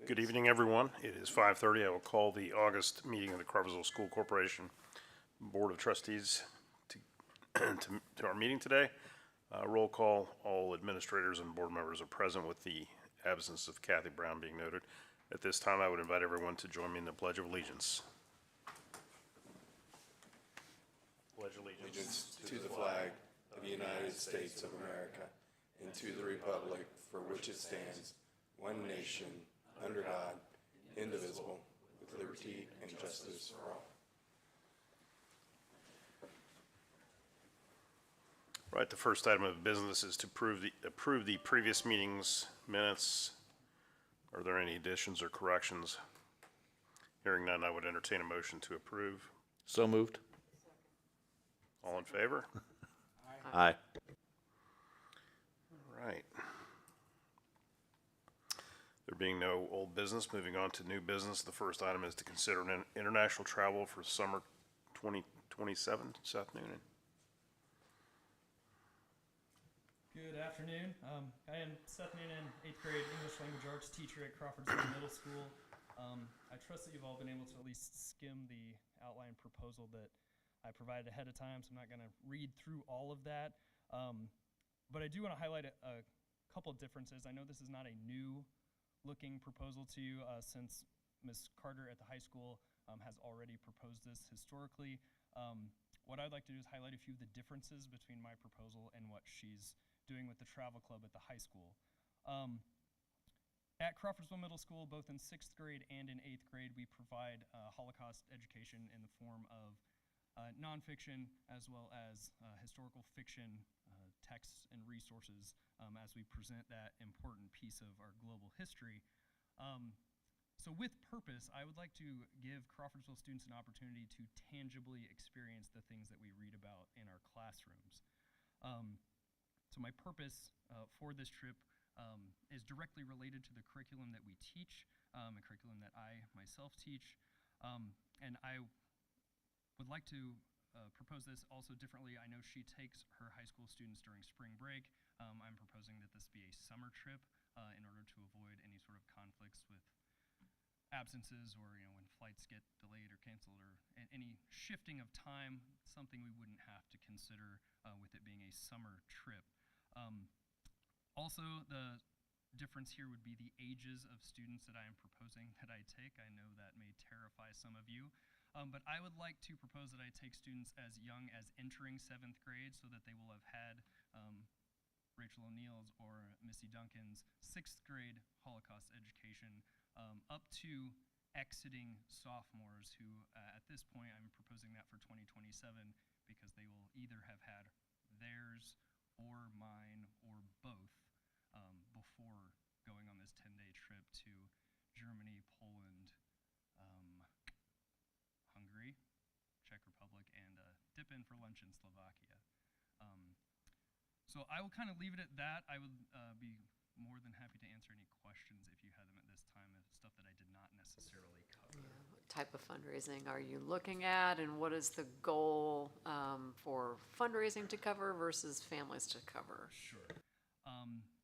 Good evening, everyone. It is 5:30. I will call the August meeting of the Crawfordsville School Corporation Board of Trustees to, to our meeting today. Roll call, all administrators and board members are present with the absence of Kathy Brown being noted. At this time, I would invite everyone to join me in the Pledge of Allegiance. Pledge allegiance To the flag of the United States of America and to the republic for which it stands, one nation, under God, indivisible, with liberty and justice for all. Right, the first item of business is to approve the previous meeting's minutes. Are there any additions or corrections? Hearing none, I would entertain a motion to approve. So moved. All in favor? Aye. All right. There being no old business, moving on to new business. The first item is to consider an international travel for summer 2027. Seth Noonan. Good afternoon. I am Seth Noonan, 8th grade English Language Arts teacher at Crawfordsville Middle School. I trust that you've all been able to at least skim the outline proposal that I provided ahead of time, so I'm not going to read through all of that. But I do want to highlight a couple of differences. I know this is not a new looking proposal to you since Ms. Carter at the high school has already proposed this historically. What I'd like to do is highlight a few of the differences between my proposal and what she's doing with the travel club at the high school. At Crawfordsville Middle School, both in 6th grade and in 8th grade, we provide Holocaust education in the form of nonfiction as well as historical fiction texts and resources as we present that important piece of our global history. So with purpose, I would like to give Crawfordsville students an opportunity to tangibly experience the things that we read about in our classrooms. So my purpose for this trip is directly related to the curriculum that we teach, a curriculum that I myself teach, and I would like to propose this also differently. I know she takes her high school students during spring break. I'm proposing that this be a summer trip in order to avoid any sort of conflicts with absences or when flights get delayed or canceled or any shifting of time, something we wouldn't have to consider with it being a summer trip. Also, the difference here would be the ages of students that I am proposing that I take. I know that may terrify some of you. But I would like to propose that I take students as young as entering 7th grade so that they will have had Rachel O'Neill's or Missy Duncan's 6th grade Holocaust education up to exiting sophomores who at this point I'm proposing that for 2027 because they will either have had theirs or mine or both before going on this 10-day trip to Germany, Poland, Hungary, Czech Republic, and dip in for lunch in Slovakia. So I will kind of leave it at that. I would be more than happy to answer any questions if you had them at this time, of stuff that I did not necessarily cover. Yeah. What type of fundraising are you looking at, and what is the goal for fundraising to cover versus families to cover? Sure.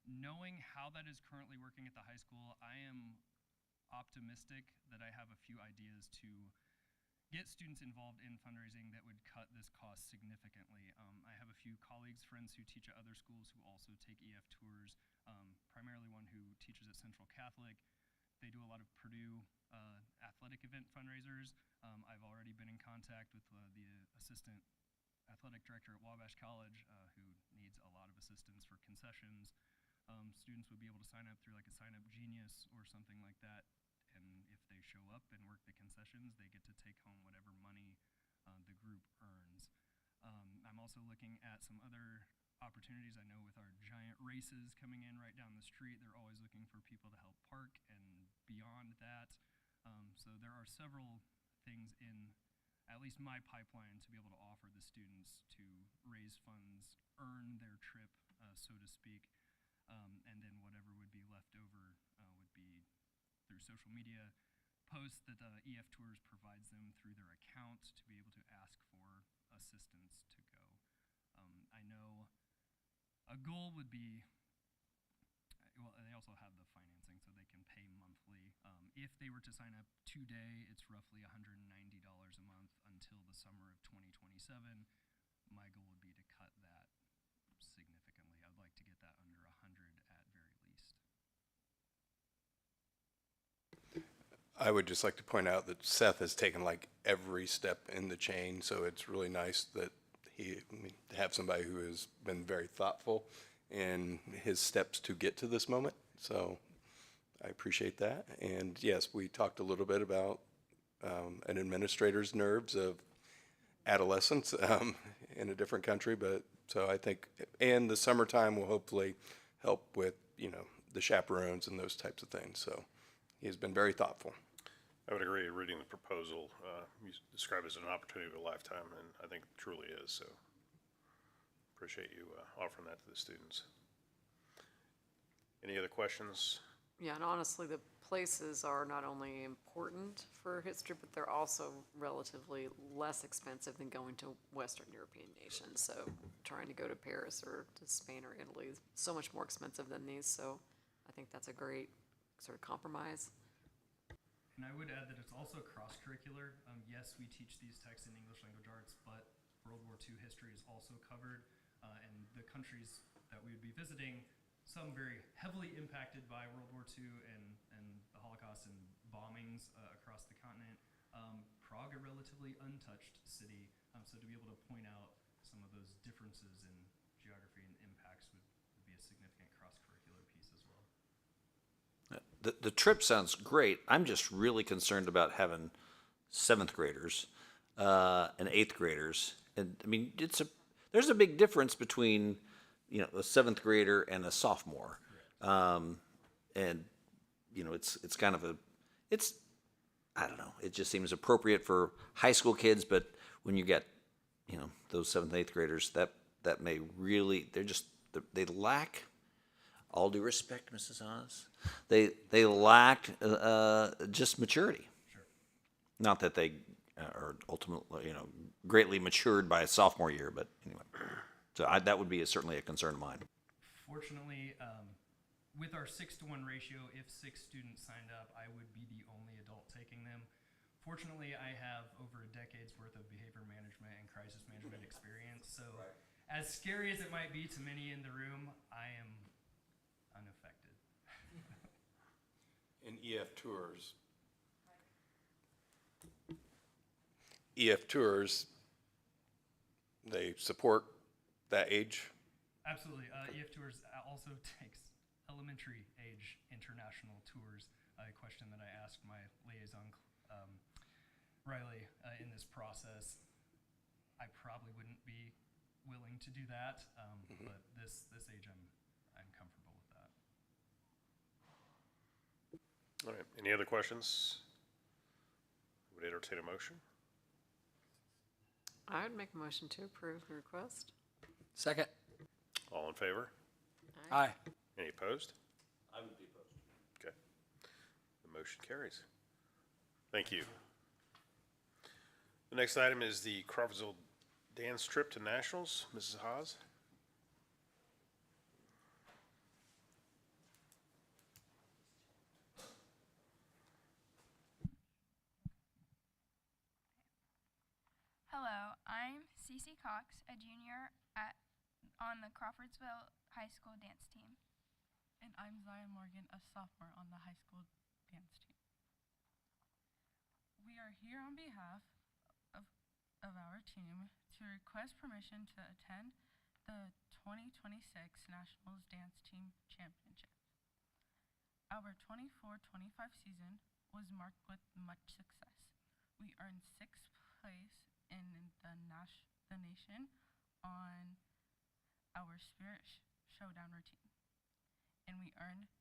Knowing how that is currently working at the high school, I am optimistic that I have a few ideas to get students involved in fundraising that would cut this cost significantly. I have a few colleagues, friends who teach at other schools who also take EF tours, primarily one who teaches at Central Catholic. They do a lot of Purdue athletic event fundraisers. I've already been in contact with the assistant athletic director at Wabash College who needs a lot of assistance for concessions. Students would be able to sign up through like a sign-up Genius or something like that. And if they show up and work the concessions, they get to take home whatever money the group earns. I'm also looking at some other opportunities. I know with our giant races coming in right down the street, they're always looking for people to help park and beyond that. So there are several things in at least my pipeline to be able to offer the students to raise funds, earn their trip, so to speak, and then whatever would be left over would be through social media posts that EF Tours provides them through their account to be able to ask for assistance to go. I know a goal would be, well, they also have the financing so they can pay monthly If they were to sign up today, it's roughly $190 a month until the summer of 2027. My goal would be to cut that significantly. I'd like to get that under 100 at very least. I would just like to point out that Seth has taken like every step in the chain, so it's really nice that to have somebody who has been very thoughtful in his steps to get to this moment. So I appreciate that. And yes, we talked a little bit about an administrator's nerves of adolescence in a different country, but so I think, and the summertime will hopefully help with, the chaperones and those types of things. So he has been very thoughtful. I would agree, reading the proposal, you describe it as an opportunity of a lifetime, and I think it truly is, so appreciate you offering that to the students. Any other questions? Yeah, and honestly, the places are not only important for history, but they're also relatively less expensive than going to Western European nations. So trying to go to Paris or to Spain or Italy is so much more expensive than these, so I think that's a great sort of compromise. And I would add that it's also cross-curricular. Yes, we teach these texts in English language arts, but World War II history is also covered, and the countries that we would be visiting, some very heavily impacted by World War II and the Holocaust and bombings across the continent. Prague, a relatively untouched city, so to be able to point out some of those differences in geography and impacts would be a significant cross-curricular piece as well. The trip sounds great. I'm just really concerned about having seventh graders and eighth graders. And I mean, there's a big difference between, a seventh grader and a sophomore. And, it's kind of I don't know, it just seems appropriate for high school kids, but when you get, those seventh, eighth graders, that may really, they lack, all due respect, Mrs. Oz, they lack just maturity. Sure. Not that they are ultimately, greatly matured by a sophomore year, but anyway. So that would be certainly a concern of mine. Fortunately, with our 6-to-1 ratio, if 6 students signed up, I would be the only adult taking them. Fortunately, I have over a decade's worth of behavior management and crisis management experience, so as scary as it might be to many in the room, I am unaffected. In EF Tours, they support that age. Absolutely. EF Tours also takes elementary age international tours, a question that I asked my liaison, Riley, in this process. I probably wouldn't be willing to do that, but this age I'm comfortable with that. All right, any other questions? Would entertain a motion? I would make a motion to approve the request. Second. All in favor? Aye. Any opposed? I would be opposed. Okay. The motion carries. Thank you. The next item is the Crawfordsville dance trip to nationals. Mrs. Haas? Hello, I'm Cece Cox, a junior on the Crawfordsville High School dance team. And I'm Zion Morgan, a sophomore on the high school dance team. We are here on behalf of our team to request permission to attend the 2026 Nationals Dance Team Championship. Our 24-25 season was marked with much success. We earned 6th place in the nation on our Spirit Showdown routine. And we earned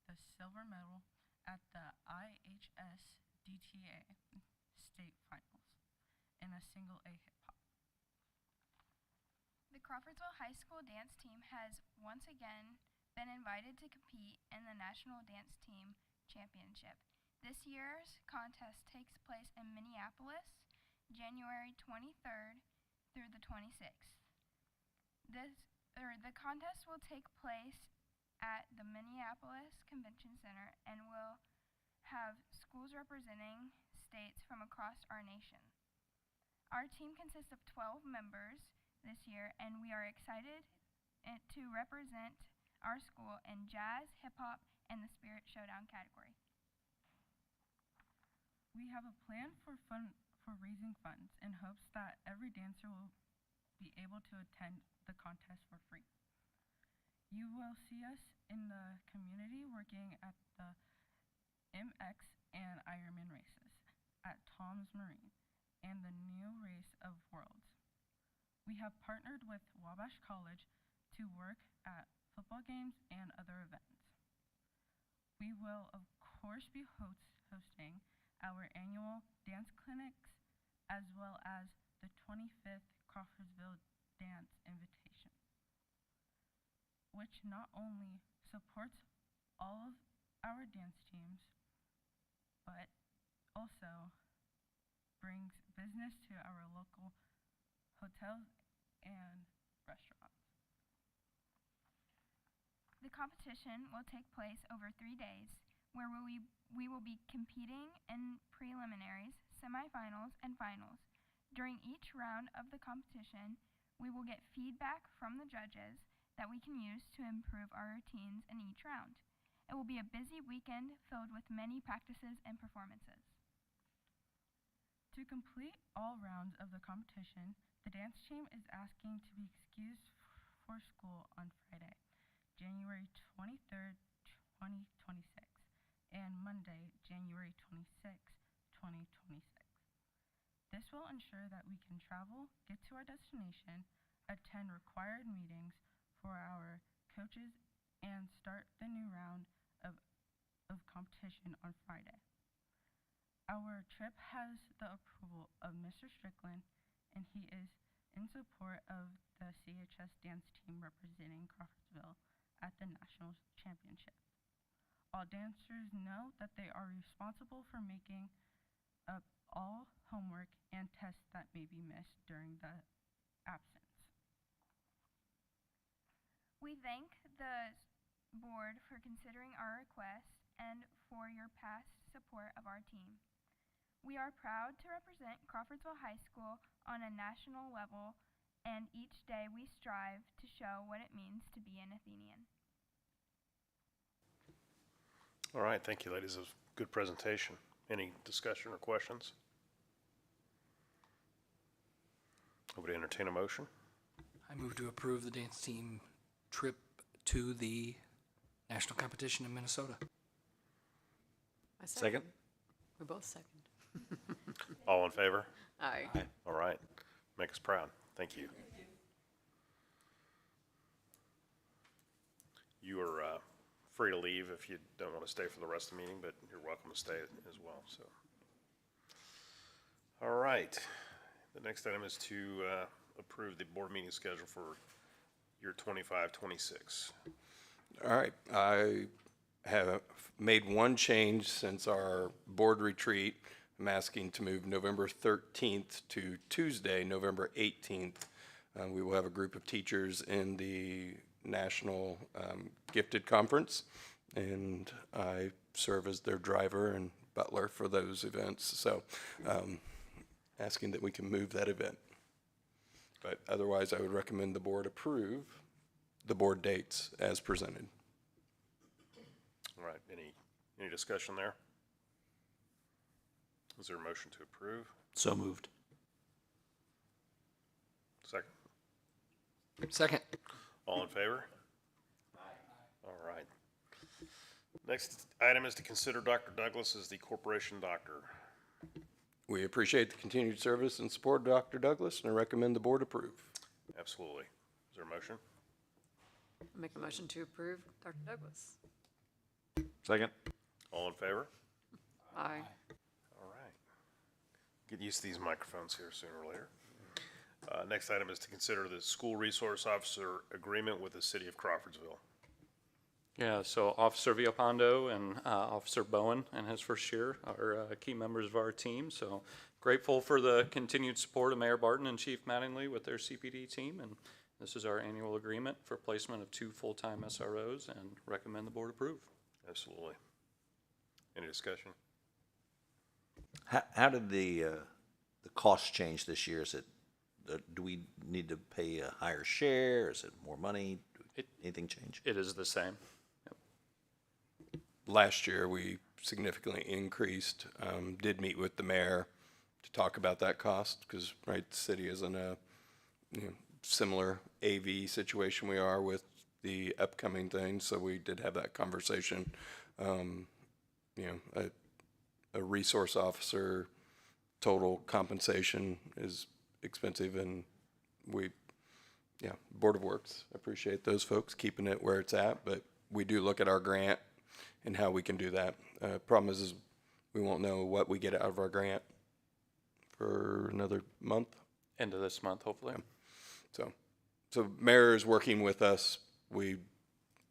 the silver medal at the IHS DTA state finals in a single A hip hop. The Crawfordsville High School dance team has once again been invited to compete in the National Dance Team Championship. This year's contest takes place in Minneapolis, January 23rd through the 26th. The contest will take place at the Minneapolis Convention Center and will have schools representing states from across our nation. Our team consists of 12 members this year, and we are excited to represent our school in jazz, hip-hop, and the Spirit Showdown category. We have a plan for raising funds in hopes that every dancer will be able to attend the contest for free. You will see us in the community working at the MX and Ironman races, at Tom's Marine, and the new Race of Worlds. We have partnered with Wabash College to work at football games and other events. We will, of course, be hosting our annual dance clinics as well as the 25th Crawfordsville Dance Invitation, which not only supports all of our dance teams, but also brings business to our local hotels and restaurants. The competition will take place over 3 days, where we will be competing in preliminaries, semifinals, and finals. During each round of the competition, we will get feedback from the judges that we can use to improve our routines in each round. It will be a busy weekend filled with many practices and performances. To complete all rounds of the competition, the dance team is asking to be excused for school on Friday, January 23rd, 2026, and Monday, January 26th, 2026. This will ensure that we can travel, get to our destination, attend required meetings for our coaches, and start the new round of competition on Friday. Our trip has the approval of Mr. Strickland, and he is in support of the CHS dance team representing Crawfordsville at the National Championship. All dancers know that they are responsible for making up all homework and tests that may be missed during the absence. We thank the board for considering our request and for your past support of our team. We are proud to represent Crawfordsville High School on a national level, and each day we strive to show what it means to be an Athenian. All right, thank you, ladies. It was a good presentation. Any discussion or questions? Would entertain a motion? I move to approve the dance team trip to the national competition in Minnesota. I Second? We both second. All in favor? Aye. All right. Make us proud. Thank you. You are free to leave if you don't want to stay for the rest of the meeting, but you're welcome to stay as well. So, all right. The next item is to approve the board meeting schedule for year 25-26. All right, I have made one change since our board retreat. I'm asking to move November 13th to Tuesday, November 18th. We will have a group of teachers in the National Gifted Conference, and I serve as their driver and butler for those events. So asking that we can move that event. But otherwise, I would recommend the board approve the board dates as presented. All right. Any discussion there? Is there a motion to approve? So moved. Second. Second. All in favor? Aye. All right. Next item is to consider Dr. Douglas as the corporation doctor. We appreciate the continued service and support of Dr. Douglas, and I recommend the board approve. Absolutely. Is there a motion? I make a motion to approve Dr. Douglas. Second? All in favor? Aye. All right. Get used to these microphones here sooner or later. Next item is to consider the school resource officer agreement with the city of Crawfordsville. Yeah, so Officer Villalpando and Officer Bowen in his first year are key members of our team. So grateful for the continued support of Mayor Barton and Chief Mattingly with their CPD team. And this is our annual agreement for placement of 2 full-time SROs, and recommend the board approve. Absolutely. Any discussion? How did the cost change this year? Is it, do we need to pay a higher share? Is it more money? Anything change? It is the same. Last year, we significantly increased, did meet with the mayor to talk about that cost, because, right, the city is in a similar AV situation we are with the upcoming thing, so we did have that conversation. A resource officer total compensation is expensive, and Board of Works, appreciate those folks keeping it where it's at, but we do look at our grant and how we can do that. Problem is we won't know what we get out of our grant for another month. End of this month, hopefully. So mayor is working with us. We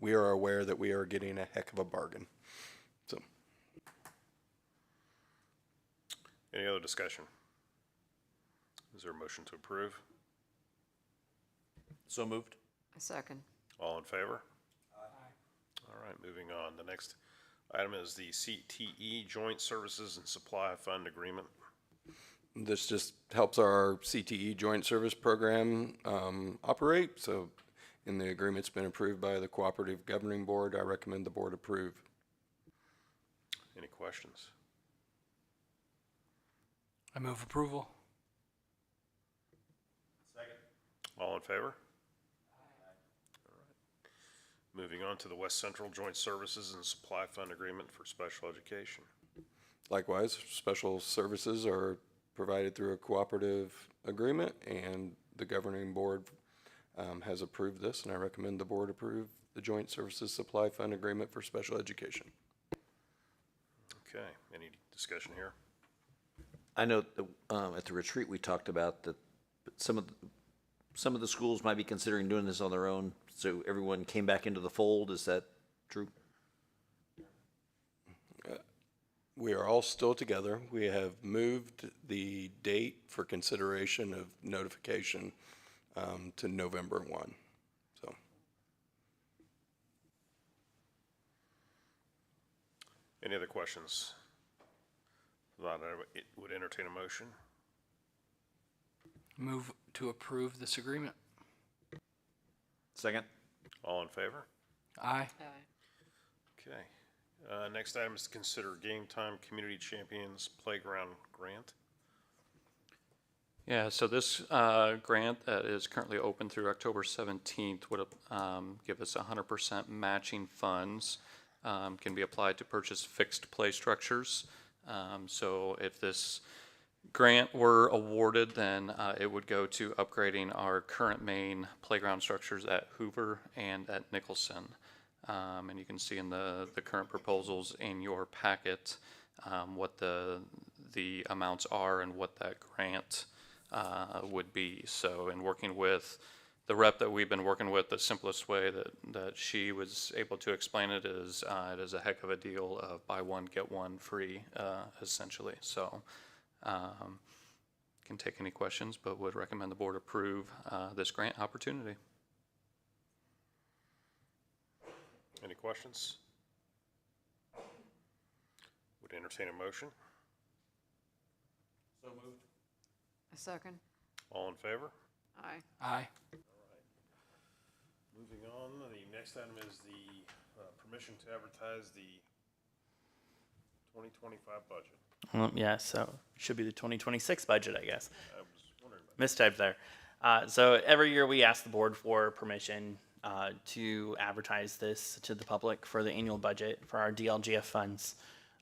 are aware that we are getting a heck of a bargain. So, Any other discussion? Is there a motion to approve? So moved. A second. All in favor? Aye. All right, moving on. The next item is the CTE Joint Services and Supply Fund Agreement. this just helps our CTE Joint Service Program operate. So, and the agreement's been approved by the Cooperative Governing Board. I recommend the board approve. Any questions? I move approval. All in favor? All right. Moving on to the West Central Joint Services and Supply Fund Agreement for Special Education. Likewise, special services are provided through a cooperative agreement, and the governing board has approved this, and I recommend the board approve the Joint Services Supply Fund Agreement for Special Education. Okay, any discussion here? I know at the retreat we talked about that some of the schools might be considering doing this on their own. So everyone came back into the fold. Is that true? We are all still together. We have moved the date for consideration of notification to November 1. So, Any other questions? If not, I would entertain a motion. Move to approve this agreement. Second. All in favor? Aye. Okay. Next item is to consider Game Time Community Champions Playground Grant. Yeah, so this grant that is currently open through October 17th would give us 100% matching funds, can be applied to purchase fixed play structures. So if this grant were awarded, then it would go to upgrading our current main playground structures at Hoover and at Nicholson. And you can see in the current proposals in your packet what the amounts are and what that grant would be. So in working with the rep that we've been working with, the simplest way that she was able to explain it is a heck of a deal of buy one, get one free, essentially. So can take any questions, but would recommend the board approve this grant opportunity. Any questions? Would entertain a motion. So moved. A second. All in favor? Aye. Aye. Moving on, the next item is the permission to advertise the 2025 budget. Yeah, so it should be the 2026 budget, I guess. I was wondering about that. Mistyped there. So every year we ask the board for permission to advertise this to the public for the annual budget for our DLGF funds.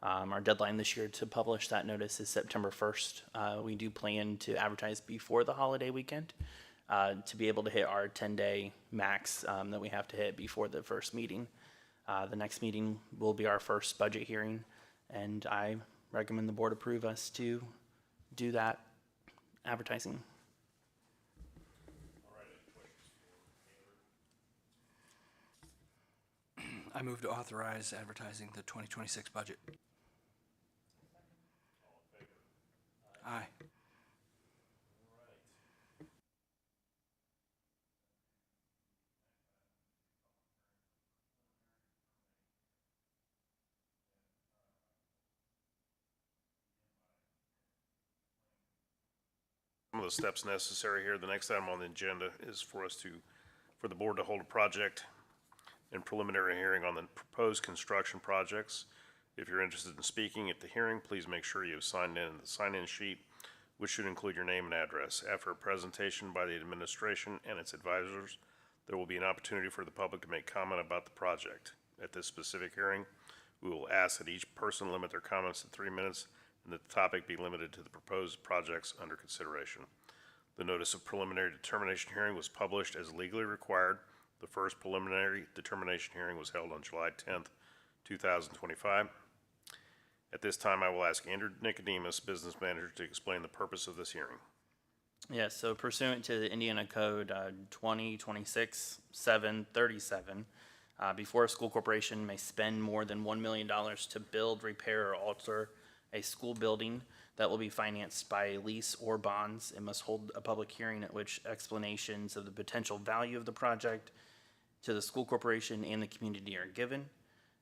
Our deadline this year to publish that notice is September 1st. We do plan to advertise before the holiday weekend to be able to hit our 10-day max that we have to hit before the first meeting. The next meeting will be our first budget hearing, and I recommend the board approve us to do that advertising. I move to authorize advertising the 2026 budget. Aye. some of the steps necessary here. The next item on the agenda is for the board to hold a project and preliminary hearing on the proposed construction projects. If you're interested in speaking at the hearing, please make sure you have signed in the sign-in sheet, which should include your name and address. After a presentation by the administration and its advisors, there will be an opportunity for the public to make comment about the project. At this specific hearing, we will ask that each person limit their comments to 3 minutes and that the topic be limited to the proposed projects under consideration. The notice of preliminary determination hearing was published as legally required. The first preliminary determination hearing was held on July 10th, 2025. At this time, I will ask Andrew Nicodemus, business manager, to explain the purpose of this hearing. Yes, so pursuant to the Indiana Code 2026-737, before a school corporation may spend more than $1 million to build, repair, or alter a school building that will be financed by a lease or bonds, it must hold a public hearing at which explanations of the potential value of the project to the school corporation and the community are given.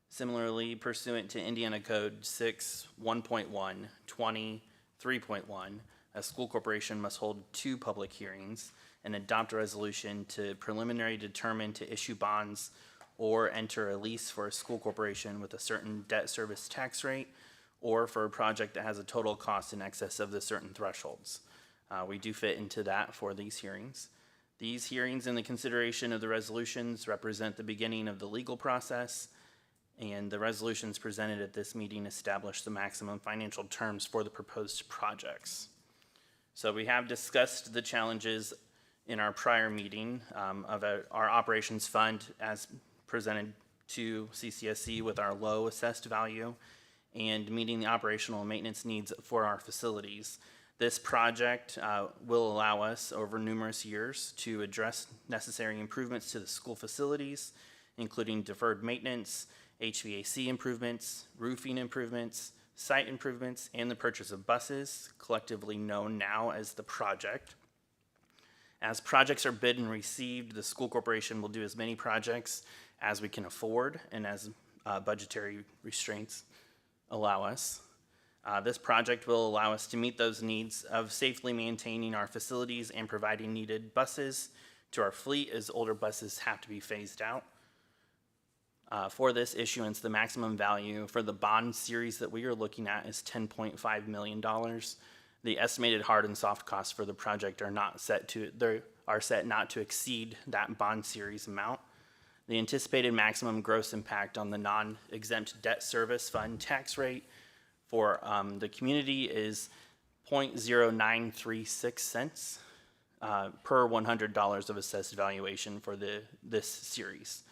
Similarly, pursuant to Indiana Code 6-1.1-20-3.1, a school corporation must hold 2 public hearings and adopt a resolution to preliminary determine to issue bonds or enter a lease for a school corporation with a certain debt service tax rate or for a project that has a total cost in excess of the certain thresholds. We do fit into that for these hearings. These hearings and the consideration of the resolutions represent the beginning of the legal process, and the resolutions presented at this meeting establish the maximum financial terms for the proposed projects. So we have discussed the challenges in our prior meeting of our operations fund as presented to CCSC with our low assessed value and meeting the operational and maintenance needs for our facilities. This project will allow us over numerous years to address necessary improvements to the school facilities, including deferred maintenance, HVAC improvements, roofing improvements, site improvements, and the purchase of buses, collectively known now as the project. As projects are bid and received, the school corporation will do as many projects as we can afford and as budgetary restraints allow us. This project will allow us to meet those needs of safely maintaining our facilities and providing needed buses to our fleet as older buses have to be phased out. For this issuance, the maximum value for the bond series that we are looking at is $10.5 million. The estimated hard and soft costs for the project are set not to exceed that bond series amount. The anticipated maximum gross impact on the non-exempt debt service fund tax rate for the community is 0.0936 cents per $100 of assessed valuation for this series.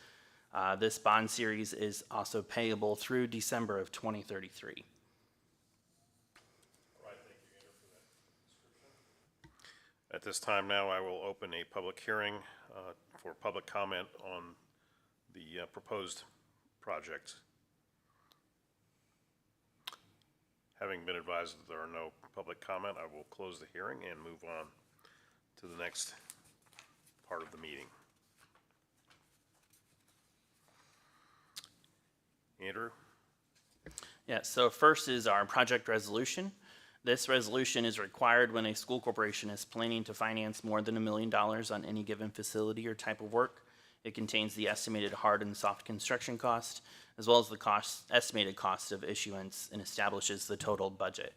This bond series is also payable through December of 2033. At this time now, I will open a public hearing for public comment on the proposed project. Having been advised that there are no public comment, I will close the hearing and move on to the next part of the meeting. Andrew? Yeah, so first is our project resolution. This resolution is required when a school corporation is planning to finance more than $1 million on any given facility or type of work. It contains the estimated hard and soft construction cost, as well as the estimated cost of issuance, and establishes the total budget.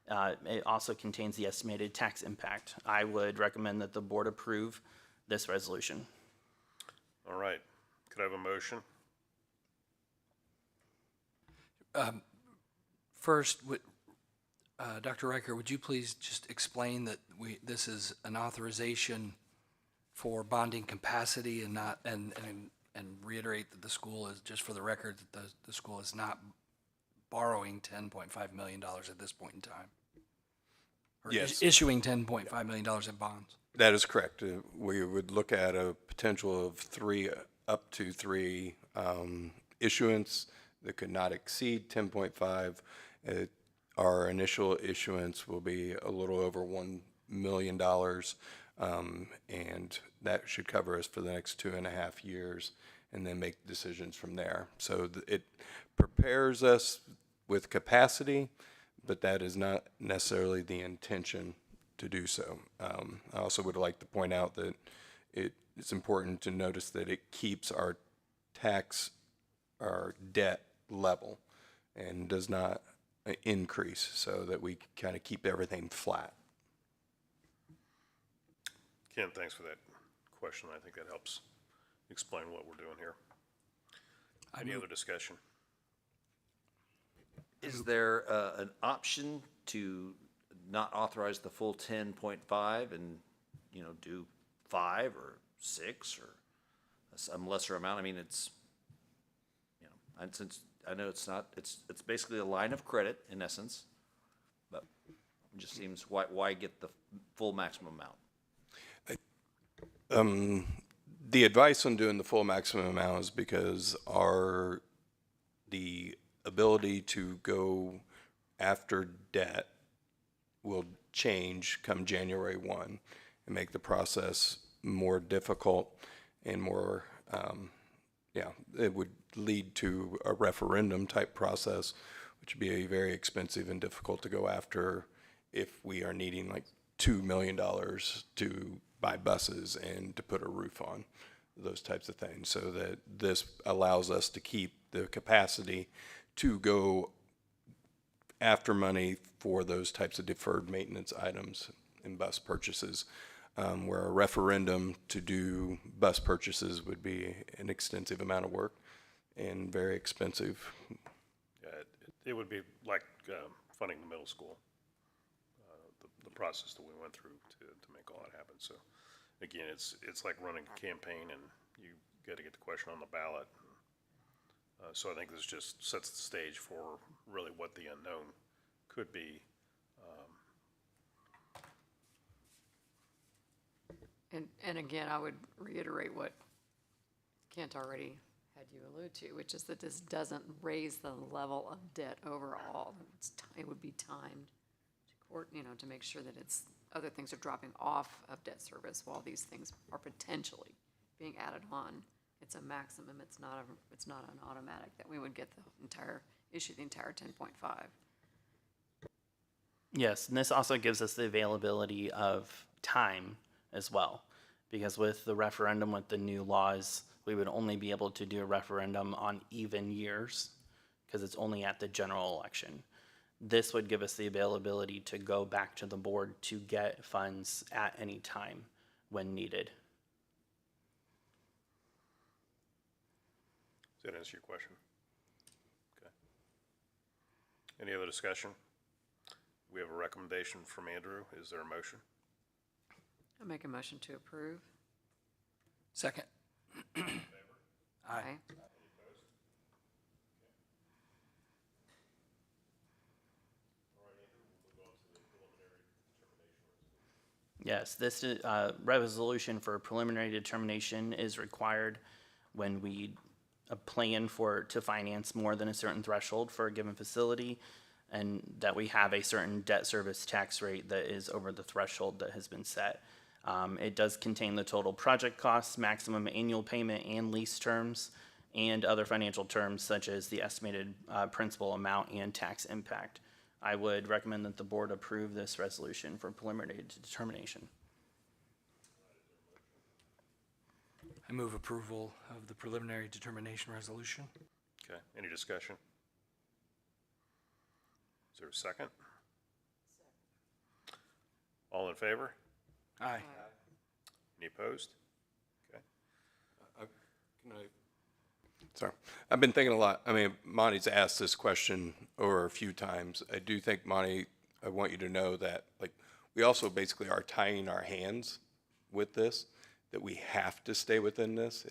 It also contains the estimated tax impact. I would recommend that the board approve this resolution. All right. Could I have a motion? First, Dr. Riker, would you please just explain that this is an authorization for bonding capacity and not and reiterate that the school is, just for the record, that the school is not borrowing $10.5 million at this point in time? Or Yes. issuing $10.5 million in bonds? That is correct. We would look at a potential of up to three issuance that could not exceed 10.5. Our initial issuance will be a little over $1 million, and that should cover us for the next 2.5 years, and then make decisions from there. So it prepares us with capacity, but that is not necessarily the intention do so. I also would like to point out that it's important to notice that it keeps our debt level and does not increase, so that we kind of keep everything flat. Ken, thanks for that question. I think that helps explain what we're doing here. Any other discussion? Is there an option to not authorize the full 10.5 and, do 5 or 6 or some lesser amount? I mean, it's, and since I know it's not, it's basically a line of credit in essence, but it just seems, why get the full maximum amount? The advice on doing the full maximum amount is because the ability to go after debt will change come January 1 and make the process more difficult and more, it would lead to a referendum type process, which would be very expensive and difficult to go after if we are needing like $2 million to buy buses and to put a roof on, those types of things. So that this allows us to keep the capacity to go after money for those types of deferred maintenance items and bus purchases, where a referendum to do bus purchases would be an extensive amount of work and very expensive. It would be like funding the middle school, the process that we went through to make all that happen. So again, it's like running a campaign, and you got to get the question on the ballot. So I think this just sets the stage for really what the unknown could be. And again, I would reiterate what Kent already had you allude to, which is that this doesn't raise the level of debt overall. It would be timed to make sure that other things are dropping off of debt service while these things are potentially being added on. It's a maximum. It's not an automatic that we would get issue the entire 10.5. Yes, and this also gives us the availability of time as well, because with the referendum, with the new laws, we would only be able to do a referendum on even years because it's only at the general election. This would give us the availability to go back to the board to get funds at any time when needed. Does that answer your question? Okay. Any other discussion? We have a recommendation from Andrew. Is there a motion? I make a motion to approve. Second. Aye. Yes, this resolution for preliminary determination is required when we plan to finance more than a certain threshold for a given facility, and that we have a certain debt service tax rate that is over the threshold that has been set. It does contain the total project costs, maximum annual payment and lease terms, and other financial terms such as the estimated principal amount and tax impact. I would recommend that the board approve this resolution for preliminary determination. I move approval of the preliminary determination resolution. Okay. Any discussion? Is there a second? All in favor? Aye. Any opposed? Okay. Sorry. I've been thinking a lot. I mean, Monty's asked this question over a few times. I do think, Monty, I want you to know that, we also basically are tying our hands with this, that we have to stay within this.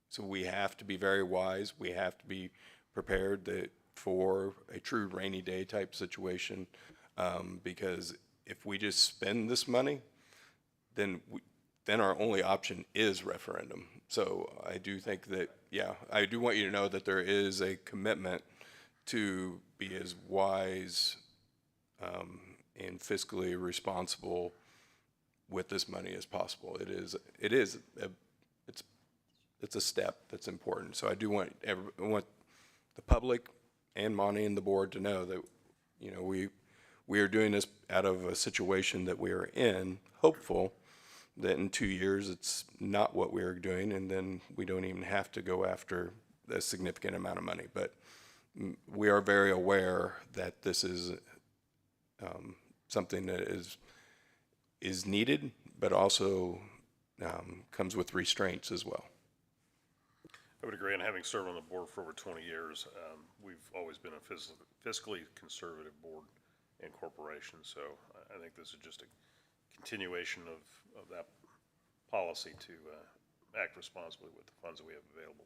So we have to be very wise. We have to be prepared for a true rainy day type situation, because if we just spend this money, then our only option is referendum. So I do think that, I do want you to know that there is a commitment to be as wise and fiscally responsible with this money as possible. It's a step that's important. So I do want the public and Monty and the board to know that, we we are doing this out of a situation that we are in, hopeful that in 2 years it's not what we are doing, and then we don't even have to go after a significant amount of money. But we are very aware that this is something that is needed, but also comes with restraints as well. I would agree, and having served on the board for over 20 years, we've always been a fiscally conservative board and corporation, so I think this is just a continuation of that policy to act responsibly with the funds that we have available.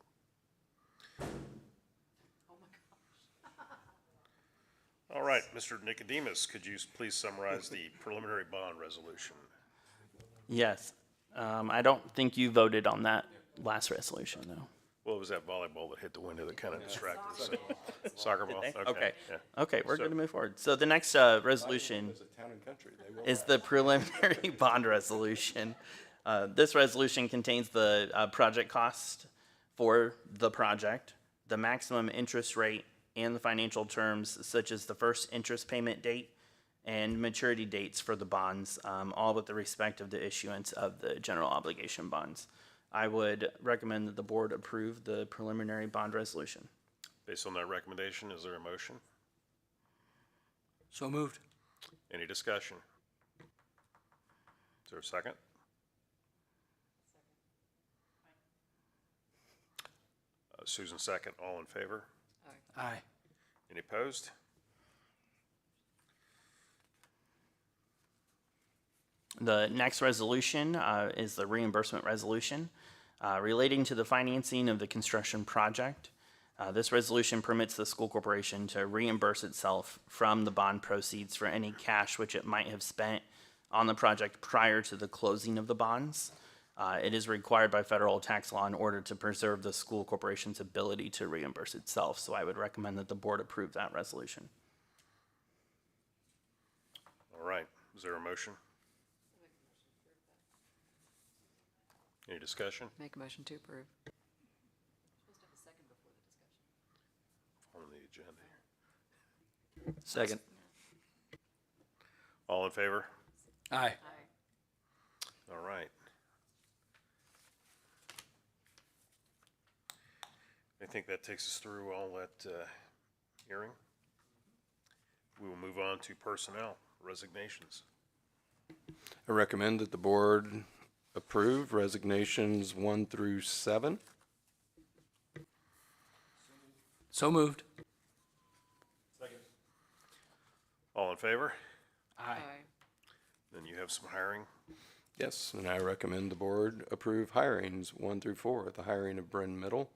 All right, Mr. Nicodemus, could you please summarize the preliminary bond resolution? Yes. I don't think you voted on that last resolution, though. Well, it was that volleyball that hit the window that kind of distracted us. Soccer ball? Okay. Yeah. Okay, we're So- going to move forward. So the next resolution As a town and country, they will is the preliminary bond resolution. This resolution contains the project cost for the project, the maximum interest rate, and the financial terms such as the first interest payment date and maturity dates for the bonds, all with the respect of the issuance of the general obligation bonds. I would recommend that the board approve the preliminary bond resolution. Based on that recommendation, is there a motion? So moved. Any discussion? Is there a second? Susan, second. All in favor? Aye. Any opposed? The next resolution is the reimbursement resolution relating to the financing of the construction project. This resolution permits the school corporation to reimburse itself from the bond proceeds for any cash which it might have spent on the project prior to the closing of the bonds. It is required by federal tax law in order to preserve the school corporation's ability to reimburse itself. So I would recommend that the board approve that resolution. All right. Is there a motion? Any discussion Make a motion to approve. on the agenda here? Second. All in favor? Aye. All right. I think that takes us through all that hearing. We will move on to personnel resignations. I recommend that the board approve resignations 1 through 7. So moved. All in favor? Aye. Then you have some hiring. Yes, and I recommend the board approve hirings 1 through 4. The hiring of Bryn Middle,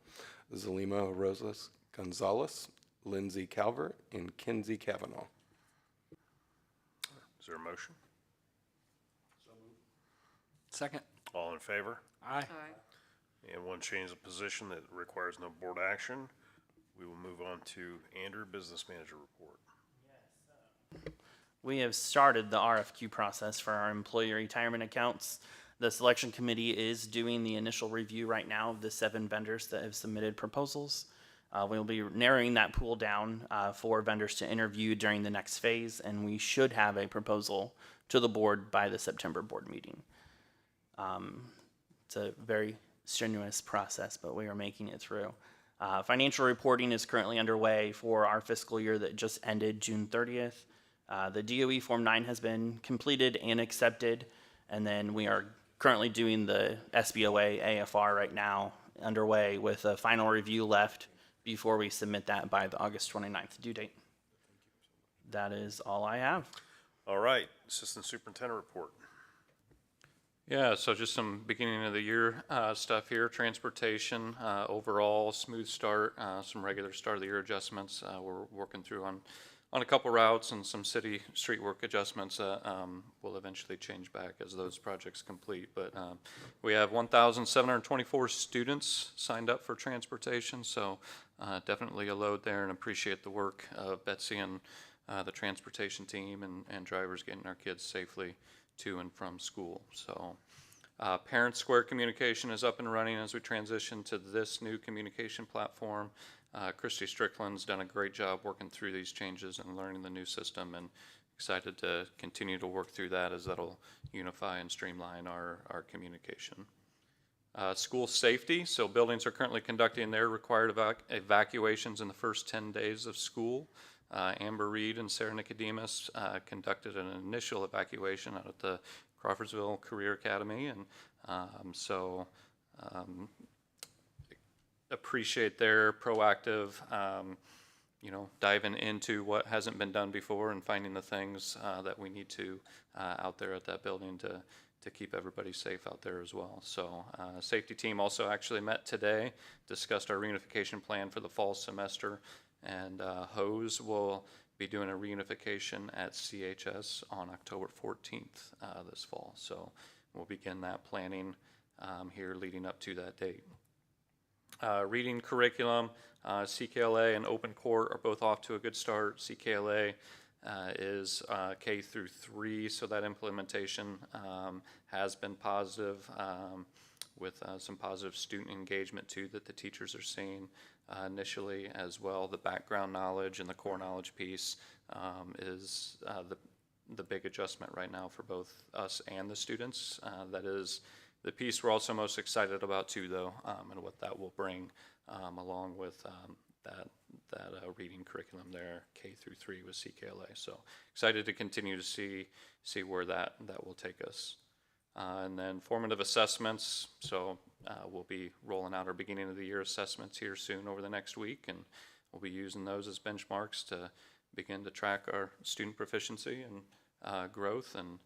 Zalima Rosas Gonzalez, Lindsay Calvert, and Kinsey Kavanaugh. Is there a motion? Second. All in favor? Aye. Aye. And one change of position that requires no board action. We will move on to Andrew, Business Manager Report. We have started the RFQ process for our employee retirement accounts. The selection committee is doing the initial review right now of the 7 vendors that have submitted proposals. We'll be narrowing that pool down for vendors to interview during the next phase, and we should have a proposal to the board by the September board meeting. It's a very strenuous process, but we are making it through. Financial reporting is currently underway for our fiscal year that just ended June 30th. The DOE Form 9 has been completed and accepted, and then we are currently doing the SBOA AFR right now underway with a final review left before we submit that by the August 29th due date. That is all I have. All right, Assistant Superintendent Report. Yeah, so just some beginning of the year stuff here. Transportation, overall smooth start, some regular start of the year adjustments. We're working through on a couple routes and some city street work adjustments will eventually change back as those projects complete. But we have 1,724 students signed up for transportation, so definitely a load there, and appreciate the work of Betsy and the transportation team and drivers getting our kids safely to and from school. So Parent Square communication is up and running as we transition to this new communication platform. Christy Strickland's done a great job working through these changes and learning the new system and excited to continue to work through that, as that'll unify and streamline our communication. School safety, so buildings are currently conducting their required evacuations in the first 10 days of school. Amber Reed and Sarah Nicodemus conducted an initial evacuation out at the Crawfordsville Career Academy, and appreciate their proactive, diving into what hasn't been done before and finding the things that we need to out there at that building to keep everybody safe out there as well. So safety team also actually met today, discussed our reunification plan for the fall semester, and HOSE will be doing a reunification at CHS on October 14th this fall. So we'll begin that planning here leading up to that date. Reading curriculum, CKLA and Open Court are both off to a good start. CKLA is K through 3, so that implementation has been positive with some positive student engagement too that the teachers are seeing initially as well. The background knowledge and the core knowledge piece is the big adjustment right now for both us and the students. That is the piece we're also most excited about too, though, and what that will bring along with that reading curriculum there, K through 3 with CKLA. So excited to continue to see where that will take us. And then formative assessments. So we'll be rolling out our beginning of the year assessments here soon over the next week, and we'll be using those as benchmarks to begin to track our student proficiency and growth and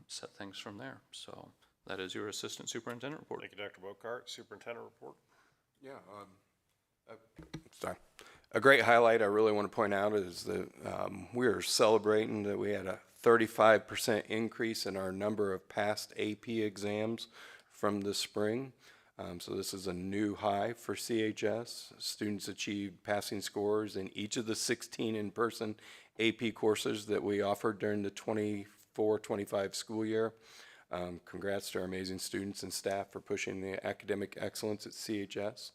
set things from there. So that is your assistant superintendent report. Thank you, Dr. Bocart. Superintendent report. Yeah, sorry. A great highlight I really want to point out is that we are celebrating that we had a 35% increase in our number of passed AP exams from the spring. So this is a new high for CHS. Students achieved passing scores in each of the 16 in-person AP courses that we offered during the 24-25 school year. Congrats to our amazing students and staff for pushing the academic excellence at CHS.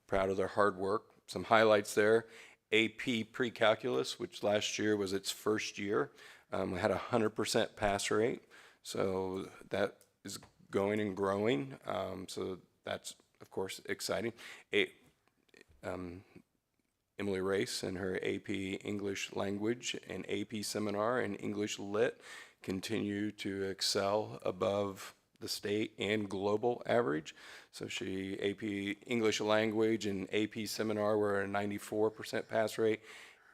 Proud of their hard work. Some highlights there. AP Pre-Calculus, which last year was its first year, had a 100% pass rate. So that is going and growing. So that's, of course, exciting. Emily Race and her AP English Language and AP Seminar and English Lit continue to excel above the state and global average. So she, AP English Language and AP Seminar were at a 94% pass rate,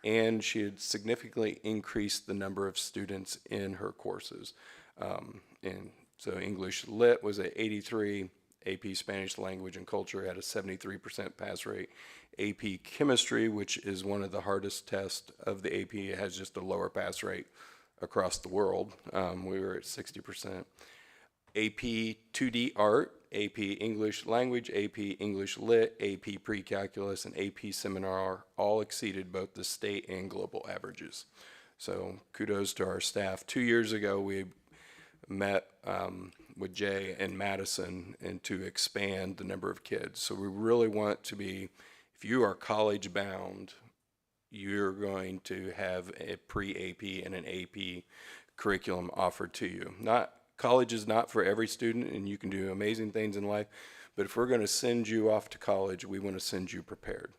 and she had significantly increased the number of students in her courses. And so English Lit was at 83, AP Spanish Language and Culture had a 73% pass rate. AP Chemistry, which is one of the hardest tests of the AP, has just a lower pass rate across the world. We were at 60%. AP 2D Art, AP English Language, AP English Lit, AP Pre-Calculus, and AP Seminar all exceeded both the state and global averages. So kudos to our staff. 2 years ago, we met with Jay and Madison and to expand the number of kids. So we really want to be, if you are college bound, you're going to have a pre-AP and an AP curriculum offered to you. College is not for every student, and you can do amazing things in life, but if we're going to send you off to college, we want to send you prepared.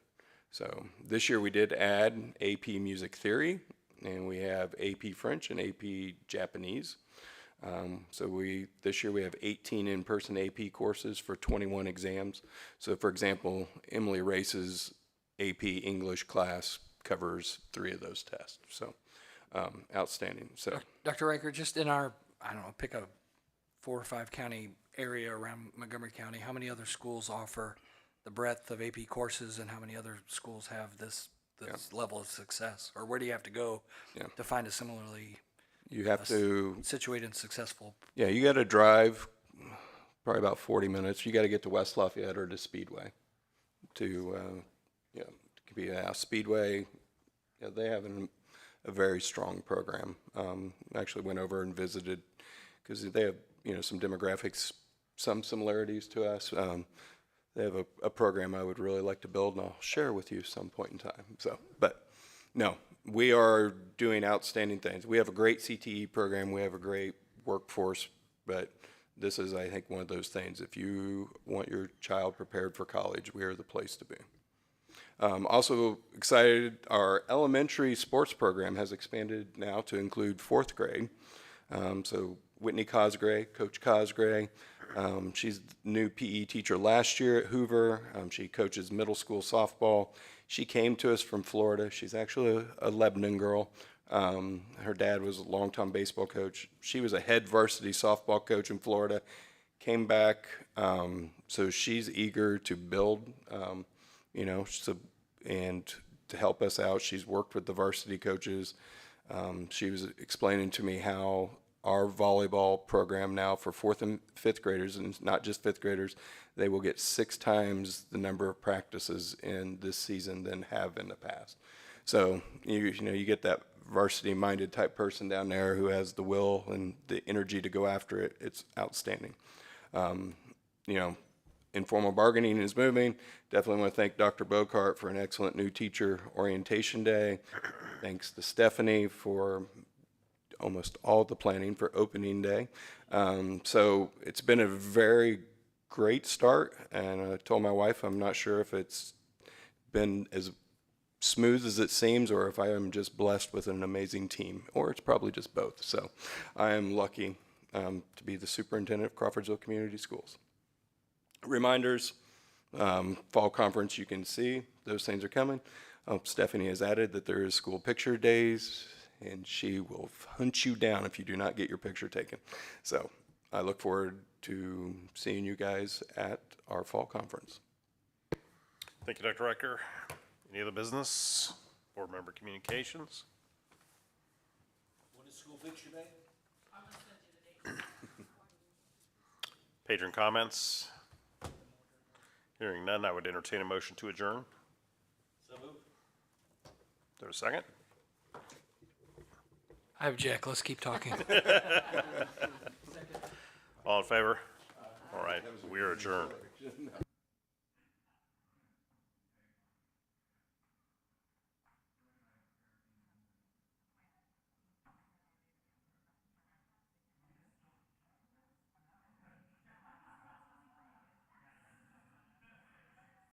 So this year we did add AP Music Theory, and we have AP French and AP Japanese. This year we have 18 in-person AP courses for 21 exams. So for example, Emily Race's AP English class covers 3 of those tests. So outstanding. So Dr. Riker, just in our, I don't know, pick a 4 or 5 county area around Montgomery County, how many other schools offer the breadth of AP courses, and how many other schools have this level of success? Or where do you have to go to find a similarly you have to situated and successful? Yeah, you got to drive probably about 40 minutes. You got to get to West Lafayette or to Speedway to it could be Speedway. Yeah, they have a very strong program. Actually went over and visited because they have some demographics, some similarities to us. They have a program I would really like to build, and I'll share with you some point in time. So, but no, we are doing outstanding things. We have a great CTE program. We have a great workforce, but this is, I think, one of those things. If you want your child prepared for college, we are the place to be. Also excited, our elementary sports program has expanded now to include 4th grade. So Whitney Cosgray, Coach Cosgray, she's the new PE teacher last year at Hoover. She coaches middle school softball. She came to us from Florida. She's actually a Lebanon girl. Her dad was a longtime baseball coach. She was a head varsity softball coach in Florida. Came back, so she's eager to build, and to help us out. She's worked with the varsity coaches. She was explaining to me how our volleyball program now for 4th and 5th graders, and not just 5th graders, they will get 6 times the number of practices in this season than have in the past. So you get that varsity-minded type person down there who has the will and the energy to go after it. It's outstanding. Informal bargaining is moving. Definitely want to thank Dr. Bocart for an excellent new teacher orientation day. Thanks to Stephanie for almost all the planning for opening day. So it's been a very great start, and I told my wife I'm not sure if it's been as smooth as it seems or if I am just blessed with an amazing team, or it's probably just both. So I am lucky to be the superintendent of Crawfordsville Community Schools. Reminders, fall conference, you can see those things are coming. Stephanie has added that there is school picture days, and she will hunt you down if you do not get your picture taken. So I look forward to seeing you guys at our fall conference. Thank you, Dr. Riker. Any other business? Board member communications? When is school picture day? Patron comments? Hearing none, I would entertain a motion to adjourn. So moved. Is there a second? I object. Let's keep talking. All in favor? All right, we are adjourned.